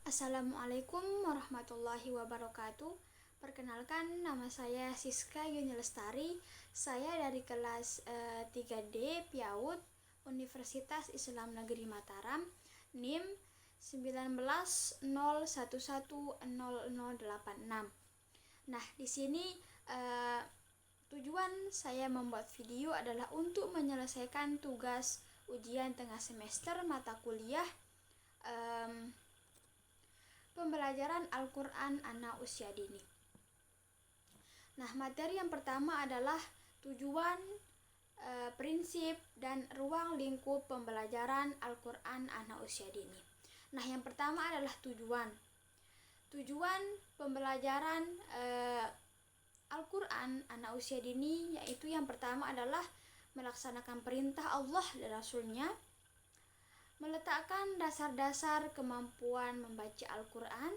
Assalamualaikum warahmatullahi wabarakatuh. Perkenalkan, nama saya Siska Yuni Lestari. Saya dari kelas 3D PIAUD Universitas Islam Negeri Mataram, NIM 1901100086. Nah, di sini tujuan saya membuat video adalah untuk menyelesaikan tugas ujian tengah semester mata kuliah pembelajaran Al-Quran anak usia dini. Nah, materi yang pertama adalah tujuan, prinsip, dan ruang lingkup pembelajaran Al-Quran anak usia dini. Nah, yang pertama adalah tujuan. Tujuan pembelajaran Al-Quran anak usia dini yaitu yang pertama adalah melaksanakan perintah Allah dan Rasul-Nya, meletakkan dasar-dasar kemampuan membaca Al-Quran.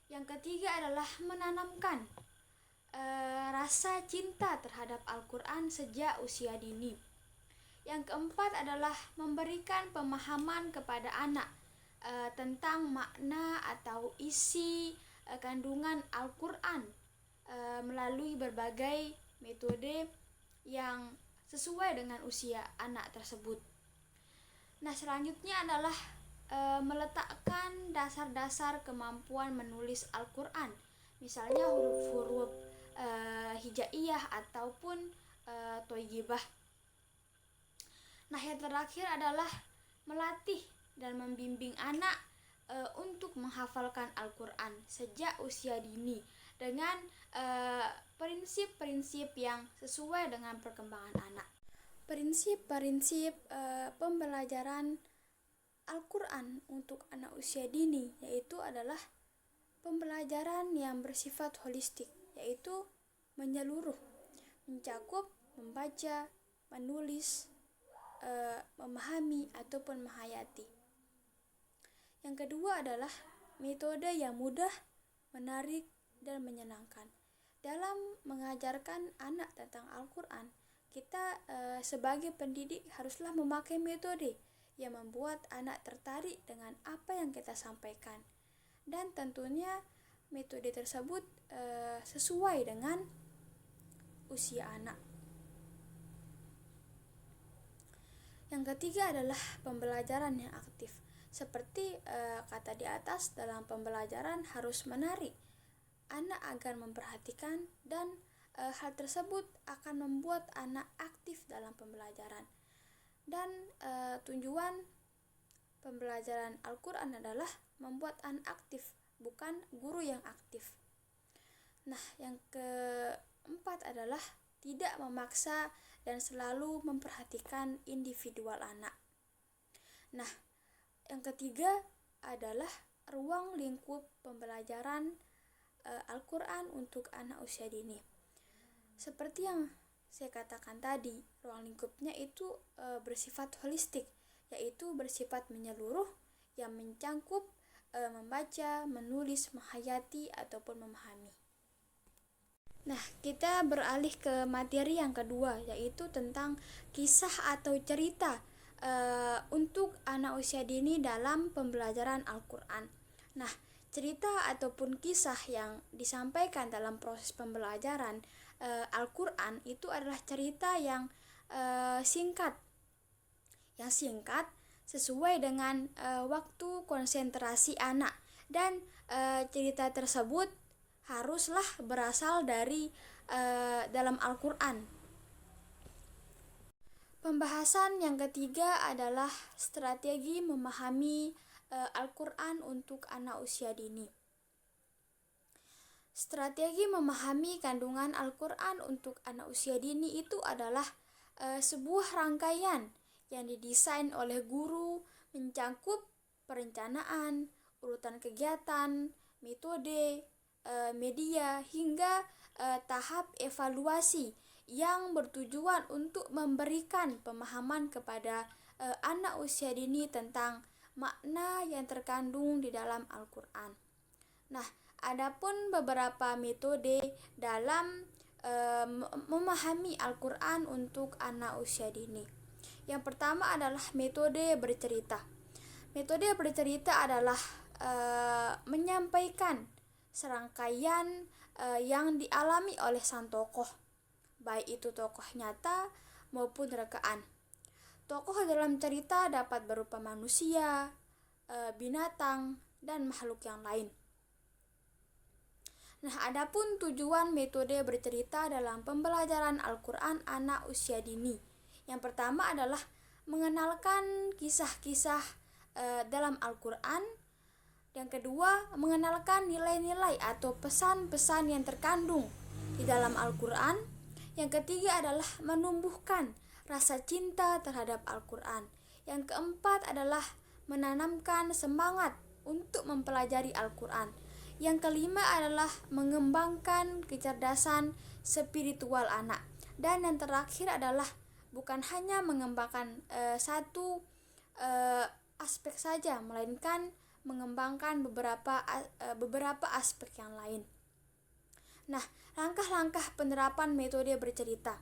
Yang ketiga adalah menanamkan rasa cinta terhadap Al-Quran sejak usia dini. Yang keempat adalah memberikan pemahaman kepada anak tentang makna atau isi kandungan Al-Quran melalui berbagai metode yang sesuai dengan usia anak tersebut. Nah, selanjutnya adalah meletakkan dasar-dasar kemampuan menulis Al-Quran, misalnya huruf-huruf hijaiyah ataupun thayyibah. Nah, yang terakhir adalah melatih dan membimbing anak untuk menghafalkan Al-Quran sejak usia dini dengan prinsip-prinsip yang sesuai dengan perkembangan anak. Prinsip-prinsip pembelajaran Al-Quran untuk anak usia dini yaitu adalah pembelajaran yang bersifat holistik, yaitu menyeluruh, mencakup membaca, menulis, memahami ataupun menghayati. Yang kedua adalah metode yang mudah, menarik, dan menyenangkan. Dalam mengajarkan anak tentang Al-Quran, kita sebagai pendidik haruslah memakai metode yang membuat anak tertarik dengan apa yang kita sampaikan, dan tentunya metode tersebut sesuai dengan usia anak. Yang ketiga adalah pembelajaran yang aktif. Seperti kata di atas, dalam pembelajaran harus menarik anak agar memperhatikan, dan hal tersebut akan membuat anak aktif dalam pembelajaran. Dan tujuan pembelajaran Al-Quran adalah membuat anak aktif, bukan guru yang aktif. Nah, yang keempat adalah tidak memaksa dan selalu memperhatikan individual anak. Nah, yang ketiga adalah ruang lingkup pembelajaran Al-Quran untuk anak usia dini. Seperti yang saya katakan tadi, ruang lingkupnya itu bersifat holistik, yaitu bersifat menyeluruh yang mencangkup membaca, menulis, menghayati ataupun memahami. Nah, kita beralih ke materi yang kedua, yaitu tentang kisah atau cerita untuk anak usia dini dalam pembelajaran Al-Quran. Nah, cerita ataupun kisah yang disampaikan dalam proses pembelajaran Al-Quran itu adalah cerita yang singkat sesuai dengan waktu konsentrasi anak, dan cerita tersebut haruslah berasal dari dalam Al-Quran. Pembahasan yang ketiga adalah strategi memahami Al-Quran untuk anak usia dini. Strategi memahami kandungan Al-Quran untuk anak usia dini itu adalah sebuah rangkaian yang didesain oleh guru, mencangkup perencanaan, urutan kegiatan, metode, media, hingga tahap evaluasi yang bertujuan untuk memberikan pemahaman kepada anak usia dini tentang makna yang terkandung di dalam Al-Quran. Nah, adapun beberapa metode dalam memahami Al-Quran untuk anak usia dini. Yang pertama adalah metode bercerita. Metode bercerita adalah menyampaikan serangkaian yang dialami oleh sang tokoh, baik itu tokoh nyata maupun rekaan. Tokoh dalam cerita dapat berupa manusia, binatang, dan makhluk yang lain. Nah, adapun tujuan metode bercerita dalam pembelajaran Al-Quran anak usia dini. Yang pertama adalah mengenalkan kisah-kisah dalam Al-Quran. Yang kedua, mengenalkan nilai-nilai atau pesan-pesan yang terkandung di dalam Al-Quran. Yang ketiga adalah menumbuhkan rasa cinta terhadap Al-Quran. Yang keempat adalah menanamkan semangat untuk mempelajari Al-Quran. Yang kelima adalah mengembangkan kecerdasan spiritual anak. Dan yang terakhir adalah bukan hanya mengembangkan satu aspek saja, melainkan mengembangkan beberapa aspek yang lain. Nah, langkah-langkah penerapan metode bercerita.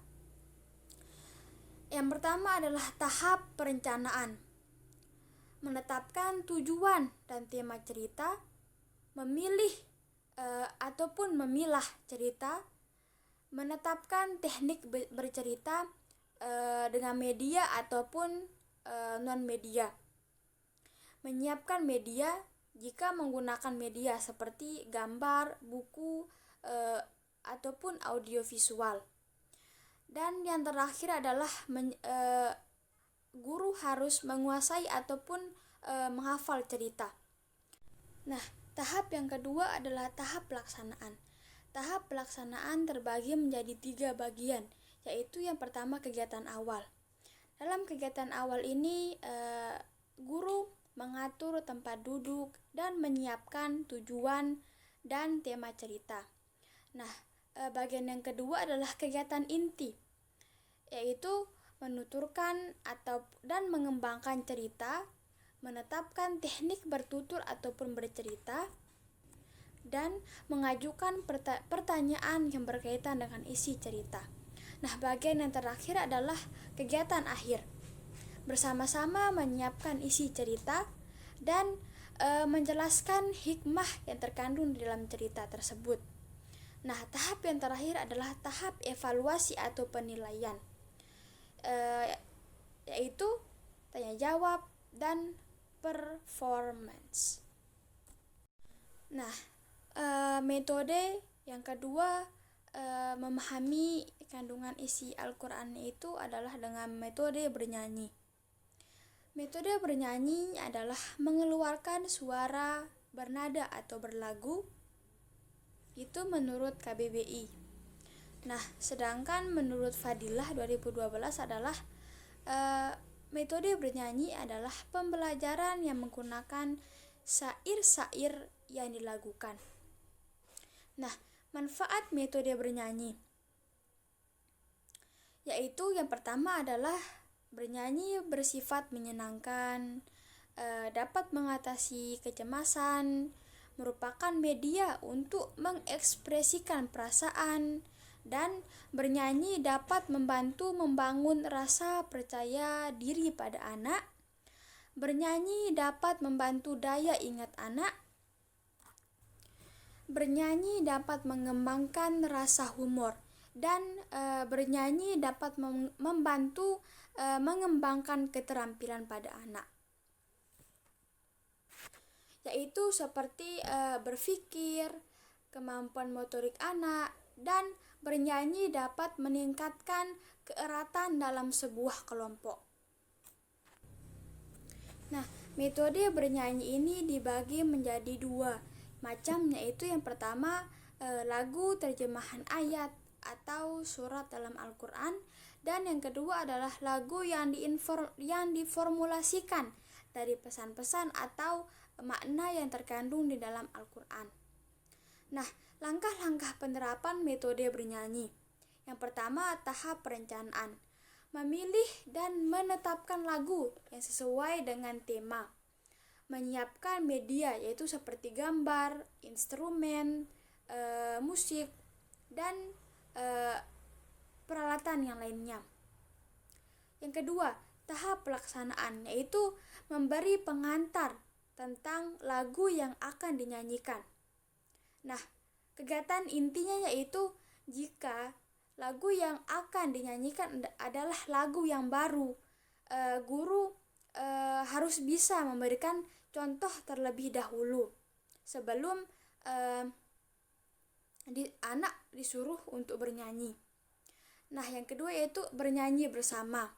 Yang pertama adalah tahap perencanaan. Menetapkan tujuan dan tema cerita, memilih ataupun memilah cerita, menetapkan teknik bercerita dengan media ataupun non-media, menyiapkan media jika menggunakan media seperti gambar, buku, ataupun audiovisual. Dan yang terakhir adalah guru harus menguasai ataupun menghafal cerita. Nah, tahap yang kedua adalah tahap pelaksanaan. Tahap pelaksanaan terbagi menjadi 3 bagian, yaitu yang pertama kegiatan awal. Dalam kegiatan awal ini, guru mengatur tempat duduk dan menyiapkan tujuan dan tema cerita. Nah, bagian yang kedua adalah kegiatan inti, yaitu menuturkan dan mengembangkan cerita, menetapkan teknik bertutur ataupun bercerita, dan mengajukan pertanyaan yang berkaitan dengan isi cerita. Nah, bagian yang terakhir adalah kegiatan akhir. Bersama-sama menyiapkan isi cerita dan menjelaskan hikmah yang terkandung di dalam cerita tersebut. Nah, tahap yang terakhir adalah tahap evaluasi atau penilaian, yaitu tanya jawab dan performance. Nah, metode yang kedua memahami kandungan isi Al-Quran itu adalah dengan metode bernyanyi. Metode bernyanyi adalah mengeluarkan suara bernada atau berlagu, itu menurut KBBI. Nah, sedangkan menurut Fadilah 2012 adalah metode bernyanyi adalah pembelajaran yang menggunakan syair-syair yang dilagukan. Nah, manfaat metode bernyanyi yaitu yang pertama adalah bernyanyi bersifat menyenangkan, dapat mengatasi kecemasan, merupakan media untuk mengekspresikan perasaan, dan bernyanyi dapat membantu membangun rasa percaya diri pada anak. Bernyanyi dapat membantu daya ingat anak. Bernyanyi dapat mengembangkan rasa humor, dan bernyanyi dapat membantu mengembangkan keterampilan pada anak, yaitu seperti berpikir, kemampuan motorik anak, dan bernyanyi dapat meningkatkan keeratan dalam sebuah kelompok. Nah, metode bernyanyi ini dibagi menjadi 2 macam, yaitu yang pertama lagu terjemahan ayat atau surat dalam Al-Quran, dan yang kedua adalah lagu yang diformulasikan dari pesan-pesan atau makna yang terkandung di dalam Al-Quran. Nah, langkah-langkah penerapan metode bernyanyi. Yang pertama, tahap perencanaan. Memilih dan menetapkan lagu yang sesuai dengan tema. Menyiapkan media, yaitu seperti gambar, instrumen, musik, dan peralatan yang lainnya. Yang kedua, tahap pelaksanaan, yaitu memberi pengantar tentang lagu yang akan dinyanyikan. Nah, kegiatan intinya yaitu jika lagu yang akan dinyanyikan adalah lagu yang baru, guru harus bisa memberikan contoh terlebih dahulu sebelum anak disuruh untuk bernyanyi. Nah, yang kedua yaitu bernyanyi bersama.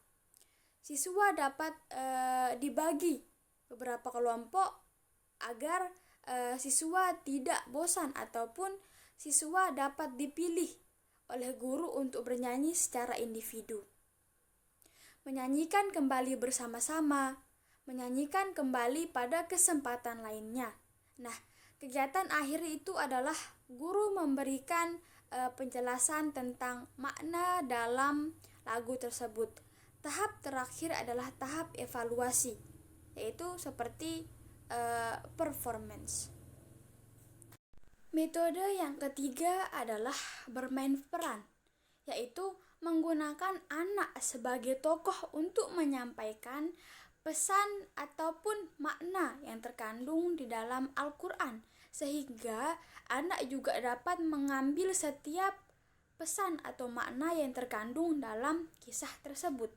Siswa dapat dibagi beberapa kelompok agar siswa tidak bosan ataupun siswa dapat dipilih oleh guru untuk bernyanyi secara individu. Menyanyikan kembali bersama-sama, menyanyikan kembali pada kesempatan lainnya. Nah, kegiatan akhir itu adalah guru memberikan penjelasan tentang makna dalam lagu tersebut. Tahap terakhir adalah tahap evaluasi, yaitu seperti performance. Metode yang ketiga adalah bermain peran, yaitu menggunakan anak sebagai tokoh untuk menyampaikan pesan ataupun makna yang terkandung di dalam Al-Quran, sehingga anak juga dapat mengambil setiap pesan atau makna yang terkandung dalam kisah tersebut.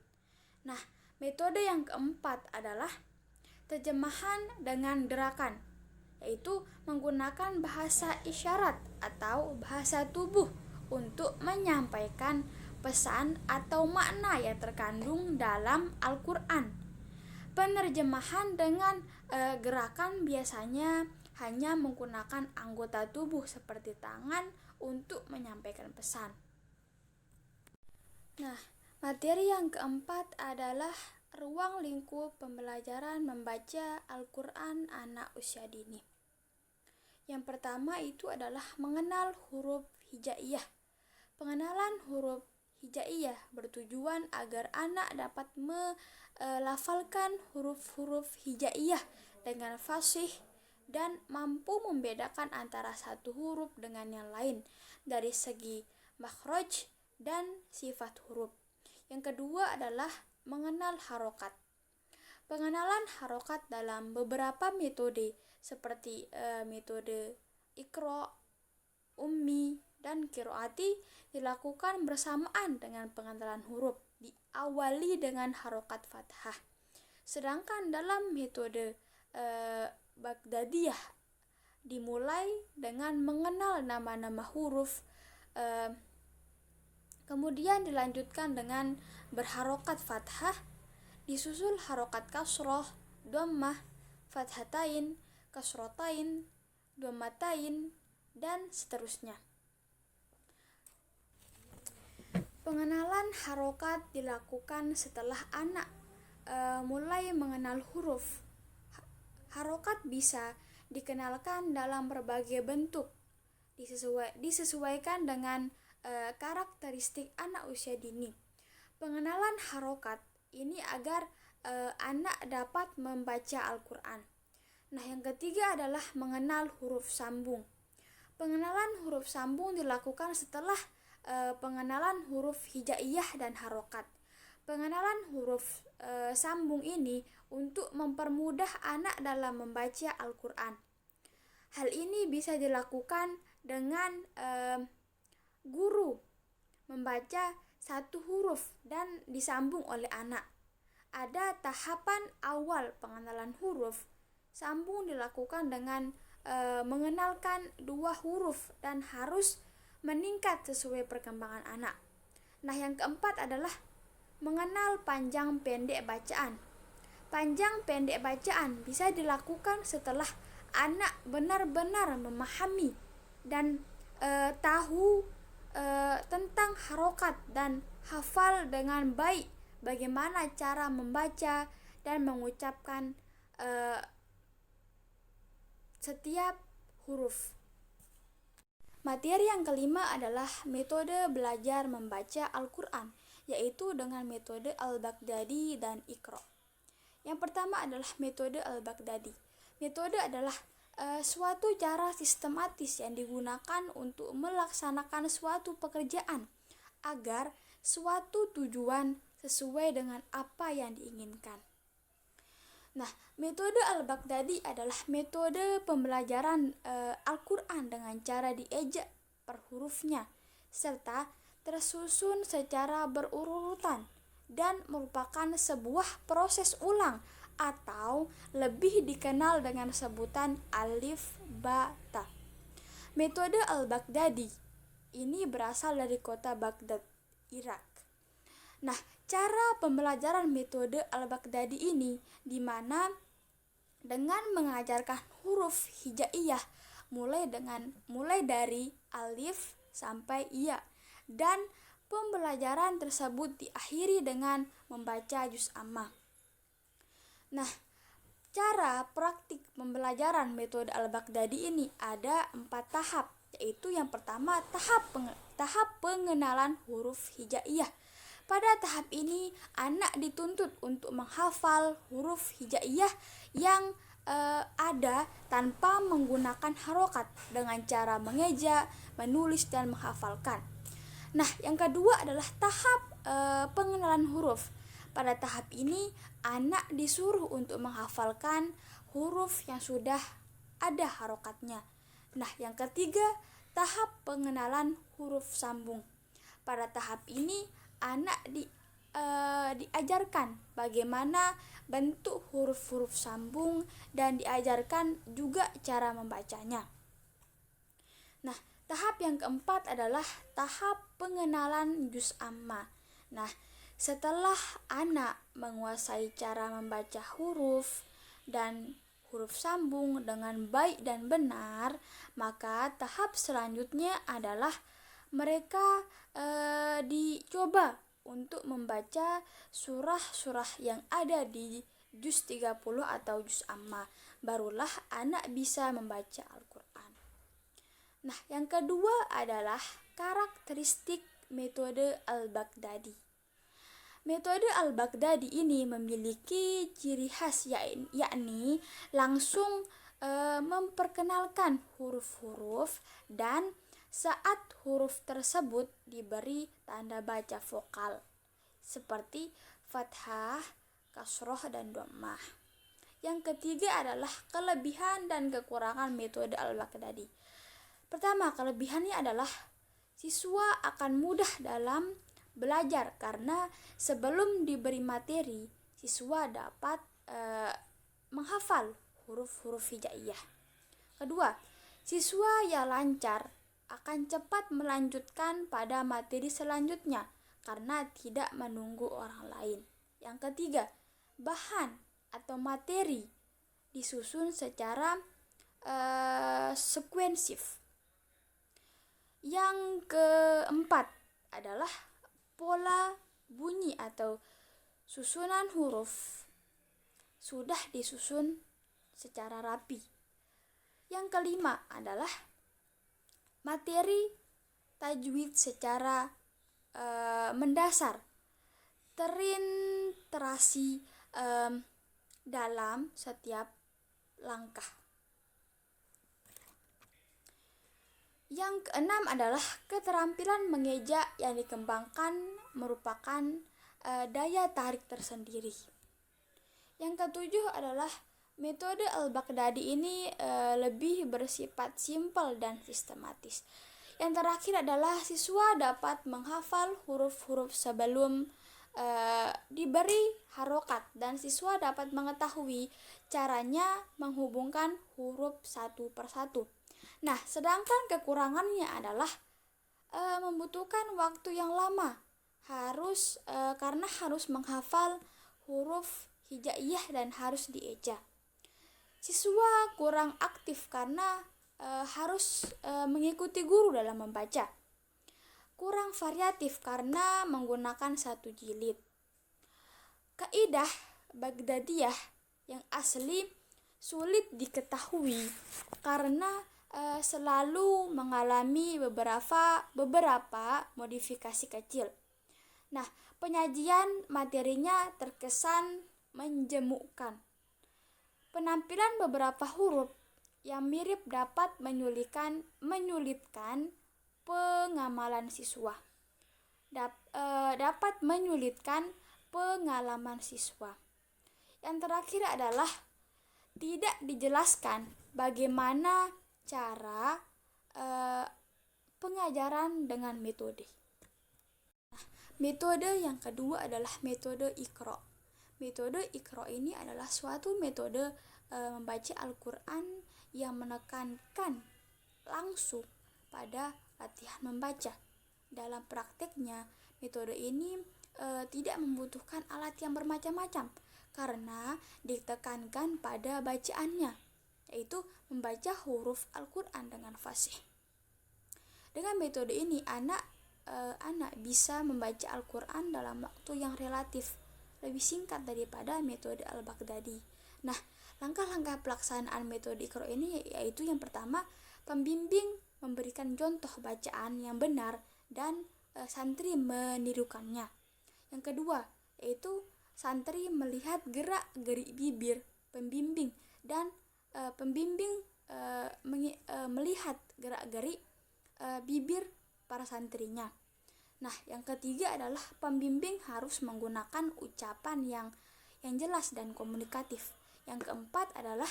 Nah, metode yang keempat adalah terjemahan dengan gerakan, yaitu menggunakan bahasa isyarat atau bahasa tubuh untuk menyampaikan pesan atau makna yang terkandung dalam Al-Quran. Penerjemahan dengan gerakan biasanya hanya menggunakan anggota tubuh seperti tangan untuk menyampaikan pesan. Nah, materi yang keempat adalah ruang lingkup pembelajaran membaca Al-Quran anak usia dini. Yang pertama itu adalah mengenal huruf hijaiyah. Pengenalan huruf hijaiyah bertujuan agar anak dapat melafalkan huruf-huruf hijaiyah dengan fasih dan mampu membedakan antara satu huruf dengan yang lain dari segi makhraj dan sifat huruf. Yang kedua adalah mengenal harokat. Pengenalan harokat dalam beberapa metode seperti metode Iqra, Ummi, dan Qiraati dilakukan bersamaan dengan pengenalan huruf, diawali dengan harokat fathah. Sedangkan dalam metode Baghdadiyah dimulai dengan mengenal nama-nama huruf, kemudian dilanjutkan dengan berharokat fathah, disusul harokat kasroh, dhammah, fathatain, kasrotain, dhammatain, dan seterusnya. Pengenalan harokat dilakukan setelah anak mulai mengenal huruf. Harokat bisa dikenalkan dalam berbagai bentuk, disesuaikan dengan karakteristik anak usia dini. Pengenalan harokat ini agar anak dapat membaca Al-Quran. Nah, yang ketiga adalah mengenal huruf sambung. Pengenalan huruf sambung dilakukan setelah pengenalan huruf hijaiyah dan harokat. Pengenalan huruf sambung ini untuk mempermudah anak dalam membaca Al-Quran. Hal ini bisa dilakukan dengan guru membaca satu huruf dan disambung oleh anak. Ada tahapan awal pengenalan huruf. Sambung dilakukan dengan mengenalkan dua huruf dan harus meningkat sesuai perkembangan anak. Nah, yang keempat adalah mengenal panjang pendek bacaan. Panjang pendek bacaan bisa dilakukan setelah anak benar-benar memahami dan tahu tentang harokat dan hafal dengan baik bagaimana cara membaca dan mengucapkan setiap huruf. Materi yang kelima adalah metode belajar membaca Al-Quran, yaitu dengan metode Al-Baghdadi dan Iqra. Yang pertama adalah metode Al-Baghdadi. Metode adalah suatu cara sistematis yang digunakan untuk melaksanakan suatu pekerjaan agar suatu tujuan sesuai dengan apa yang diinginkan. Nah, metode Al-Baghdadi adalah metode pembelajaran Al-Quran dengan cara dieja per hurufnya, serta tersusun secara berurutan dan merupakan sebuah proses ulang atau lebih dikenal dengan sebutan alif ba ta. Metode Al-Baghdadi ini berasal dari kota Baghdad, Irak. Nah, cara pembelajaran metode Al-Baghdadi ini di mana dengan mengajarkan huruf hijaiyah mulai dari alif sampai iya, dan pembelajaran tersebut diakhiri dengan membaca juz amma. Nah, cara praktik pembelajaran metode Al-Baghdadi ini ada 4 tahap, yaitu yang pertama tahap pengenalan huruf hijaiyah. Pada tahap ini, anak dituntut untuk menghafal huruf hijaiyah yang ada tanpa menggunakan harokat dengan cara mengeja, menulis, dan menghafalkan. Nah, yang kedua adalah tahap pengenalan huruf. Pada tahap ini, anak disuruh untuk menghafalkan huruf yang sudah ada harokatnya. Nah, yang ketiga, tahap pengenalan huruf sambung. Pada tahap ini, anak diajarkan bagaimana bentuk huruf-huruf sambung dan diajarkan juga cara membacanya. Nah, tahap yang keempat adalah tahap pengenalan juz amma. Nah, setelah anak menguasai cara membaca huruf dan huruf sambung dengan baik dan benar, maka tahap selanjutnya adalah mereka dicoba untuk membaca surah-surah yang ada di juz 30 atau juz amma. Barulah anak bisa membaca Al-Quran. Nah, yang kedua adalah karakteristik metode Al-Baghdadi. Metode Al-Baghdadi ini memiliki ciri khas yakni langsung memperkenalkan huruf-huruf dan saat huruf tersebut diberi tanda baca vokal seperti fathah, kasroh, dan dhammah. Yang ketiga adalah kelebihan dan kekurangan metode Al-Baghdadi. Pertama, kelebihannya adalah siswa akan mudah dalam belajar karena sebelum diberi materi, siswa dapat menghafal huruf-huruf hijaiyah. Kedua, siswa yang lancar akan cepat melanjutkan pada materi selanjutnya karena tidak menunggu orang lain. Yang ketiga, bahan atau materi disusun secara sekuensif. Yang keempat adalah pola bunyi atau susunan huruf sudah disusun secara rapi. Yang kelima adalah materi tajwid secara mendasar, terintegrasi dalam setiap langkah. Yang keenam adalah keterampilan mengeja yang dikembangkan merupakan daya tarik tersendiri. Yang ketujuh adalah metode Al-Baghdadi ini lebih bersifat simpel dan sistematis. Yang terakhir adalah siswa dapat menghafal huruf-huruf sebelum diberi harokat, dan siswa dapat mengetahui caranya menghubungkan huruf satu persatu. Nah, sedangkan kekurangannya adalah membutuhkan waktu yang lama, karena harus menghafal huruf hijaiyah dan harus dieja. Siswa kurang aktif karena harus mengikuti guru dalam membaca. Kurang variatif karena menggunakan satu jilid. Kaidah Baghdadiyah yang asli sulit diketahui karena selalu mengalami beberapa modifikasi kecil. Nah, penyajian materinya terkesan menjemukkan. Penampilan beberapa huruf yang mirip dapat menyulitkan pengamalan siswa. Dapat menyulitkan pengalaman siswa. Yang terakhir adalah tidak dijelaskan bagaimana cara pengajaran dengan metode. Metode yang kedua adalah metode Iqra. Metode Iqra ini adalah suatu metode membaca Al-Quran yang menekankan langsung pada latihan membaca. Dalam prakteknya, metode ini tidak membutuhkan alat yang bermacam-macam karena ditekankan pada bacaannya, yaitu membaca huruf Al-Quran dengan fasih. Dengan metode ini, anak bisa membaca Al-Quran dalam waktu yang relatif lebih singkat daripada metode Al-Baghdadi. Nah, langkah-langkah pelaksanaan metode Iqra ini yaitu yang pertama, pembimbing memberikan contoh bacaan yang benar dan santri menirukannya. Yang kedua, yaitu santri melihat gerak-gerik bibir pembimbing dan pembimbing melihat gerak-gerik bibir para santrinya. Nah, yang ketiga adalah pembimbing harus menggunakan ucapan yang jelas dan komunikatif. Yang keempat adalah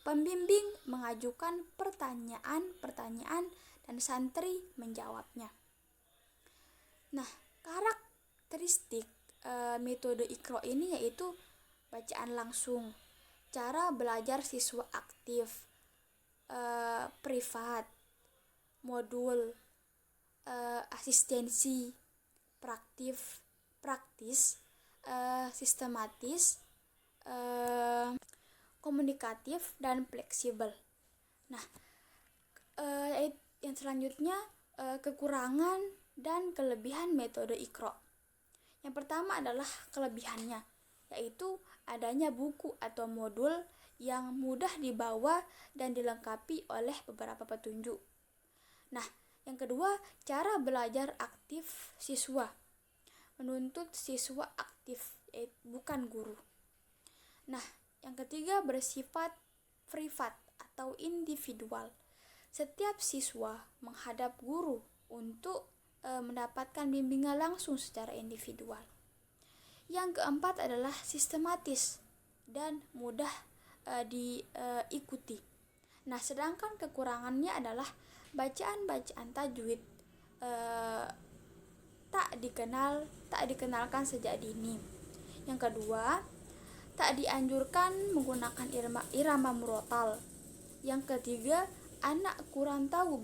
pembimbing mengajukan pertanyaan dan santri menjawabnya. Nah, karakteristik metode Iqra ini yaitu bacaan langsung, cara belajar siswa aktif, privat, modul, asistensi, praktis, sistematis, komunikatif, dan fleksibel. Nah, yang selanjutnya kekurangan dan kelebihan metode Iqra. Yang pertama adalah kelebihannya, yaitu adanya buku atau modul yang mudah dibawa dan dilengkapi oleh beberapa petunjuk. Nah, yang kedua, cara belajar aktif siswa. Menuntut siswa aktif, bukan guru. Nah, yang ketiga bersifat privat atau individual. Setiap siswa menghadap guru untuk mendapatkan bimbingan langsung secara individual. Yang keempat adalah sistematis dan mudah diikuti. Nah, sedangkan kekurangannya adalah bacaan-bacaan tajwid tak dikenalkan sejak dini. Yang kedua, tak dianjurkan menggunakan irama murotal. Yang ketiga, anak kurang tahu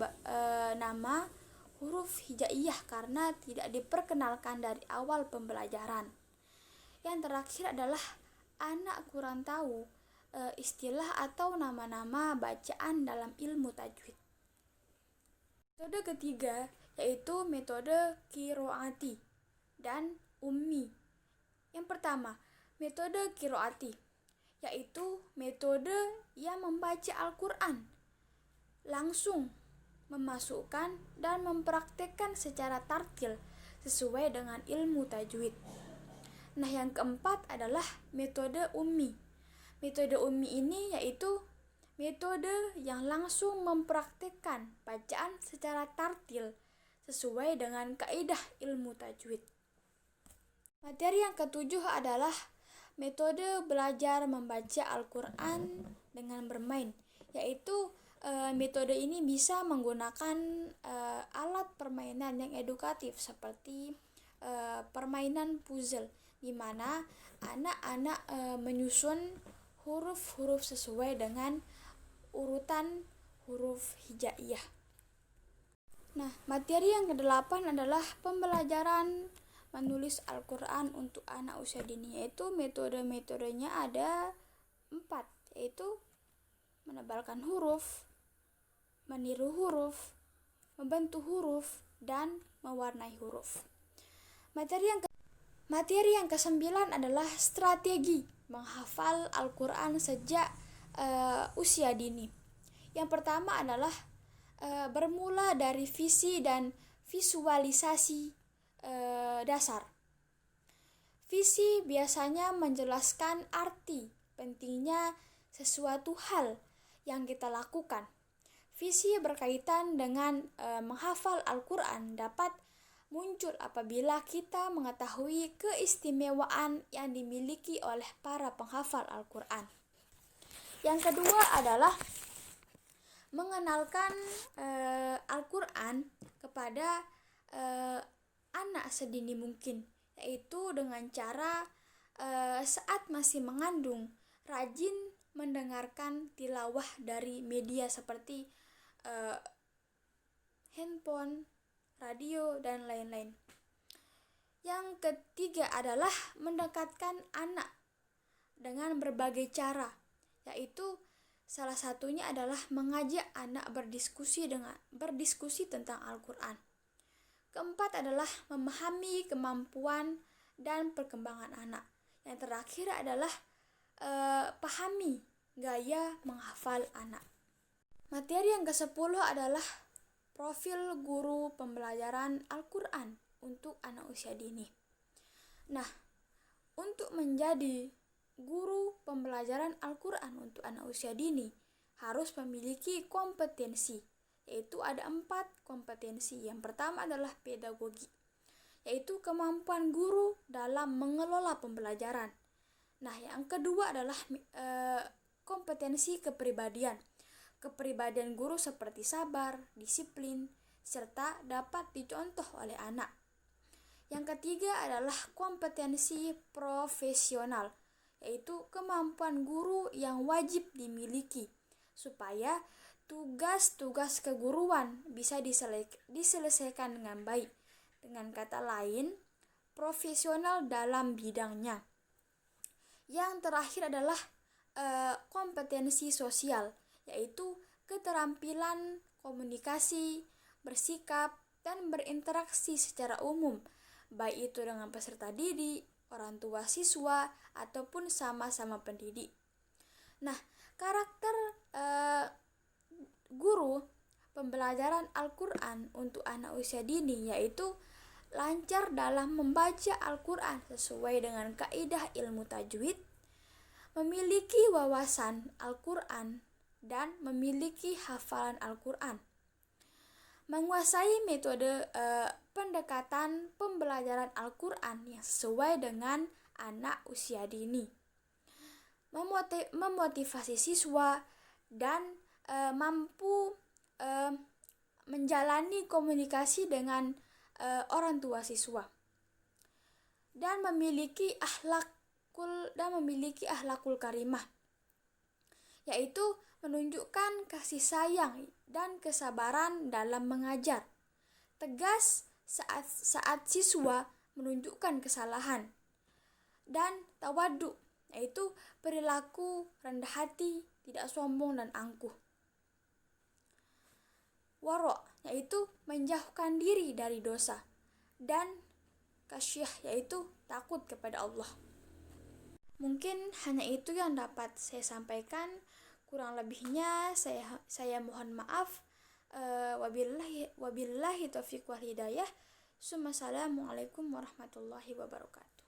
nama huruf hijaiyah karena tidak diperkenalkan dari awal pembelajaran. Yang terakhir adalah anak kurang tahu istilah atau nama-nama bacaan dalam ilmu tajwid. Metode ketiga yaitu metode qiraati dan ummi. Yang pertama, metode qiraati yaitu metode yang membaca Al-Quran langsung, memasukkan dan mempraktekkan secara tartil sesuai dengan ilmu tajwid. Nah, yang keempat adalah metode ummi. Metode ummi ini yaitu metode yang langsung mempraktikkan bacaan secara tartil sesuai dengan kaidah ilmu tajwid. Materi yang ketujuh adalah metode belajar membaca Al-Quran dengan bermain, yaitu metode ini bisa menggunakan alat permainan yang edukatif seperti permainan puzzle, di mana anak-anak menyusun huruf-huruf sesuai dengan urutan huruf hijaiyah. Nah, materi yang ke-8 adalah pembelajaran menulis Al-Quran untuk anak usia dini, yaitu metode-metodenya ada 4, yaitu menebalkan huruf, meniru huruf, membentuk huruf, dan mewarnai huruf. Materi yang ke-9 adalah strategi menghafal Al-Quran sejak usia dini. Yang pertama adalah bermula dari visi dan visualisasi dasar. Visi biasanya menjelaskan arti pentingnya sesuatu hal yang kita lakukan. Visi berkaitan dengan menghafal Al-Quran dapat muncul apabila kita mengetahui keistimewaan yang dimiliki oleh para penghafal Al-Quran. Yang kedua adalah mengenalkan Al-Quran kepada anak sedini mungkin, yaitu dengan cara saat masih mengandung rajin mendengarkan tilawah dari media seperti handphone, radio, dan lain-lain. Yang ketiga adalah mendekatkan anak dengan berbagai cara, yaitu salah satunya adalah mengajak anak berdiskusi tentang Al-Quran. Keempat adalah memahami kemampuan dan perkembangan anak. Yang terakhir adalah pahami gaya menghafal anak. Materi yang ke-10 adalah profil guru pembelajaran Al-Quran untuk anak usia dini. Nah, untuk menjadi guru pembelajaran Al-Quran untuk anak usia dini harus memiliki kompetensi, yaitu ada 4 kompetensi. Yang pertama adalah pedagogi, yaitu kemampuan guru dalam mengelola pembelajaran. Nah, yang kedua adalah kompetensi kepribadian. Kepribadian guru seperti sabar, disiplin, serta dapat dicontoh oleh anak. Yang ketiga adalah kompetensi profesional, yaitu kemampuan guru yang wajib dimiliki supaya tugas-tugas keguruan bisa diselesaikan dengan baik. Dengan kata lain, profesional dalam bidangnya. Yang terakhir adalah kompetensi sosial, yaitu keterampilan komunikasi, bersikap, dan berinteraksi secara umum, baik itu dengan peserta didik, orang tua siswa, ataupun sama-sama pendidik. Nah, karakter guru pembelajaran Al-Quran untuk anak usia dini yaitu lancar dalam membaca Al-Quran sesuai dengan kaidah ilmu tajwid, memiliki wawasan Al-Quran, dan memiliki hafalan Al-Quran, menguasai metode pendekatan pembelajaran Al-Quran yang sesuai dengan anak usia dini, memotivasi siswa, dan mampu menjalani komunikasi dengan orang tua siswa, dan memiliki akhlakul karimah, yaitu menunjukkan kasih sayang dan kesabaran dalam mengajar, tegas saat siswa menunjukkan kesalahan, dan tawadhu, yaitu perilaku rendah hati, tidak sombong dan angkuh. Wara', yaitu menjauhkan diri dari dosa, dan khasyah, yaitu takut kepada Allah. Mungkin hanya itu yang dapat saya sampaikan. Kurang lebihnya saya mohon maaf. Wabillahi taufiq wal hidayah. Assalamualaikum warahmatullahi wabarakatuh.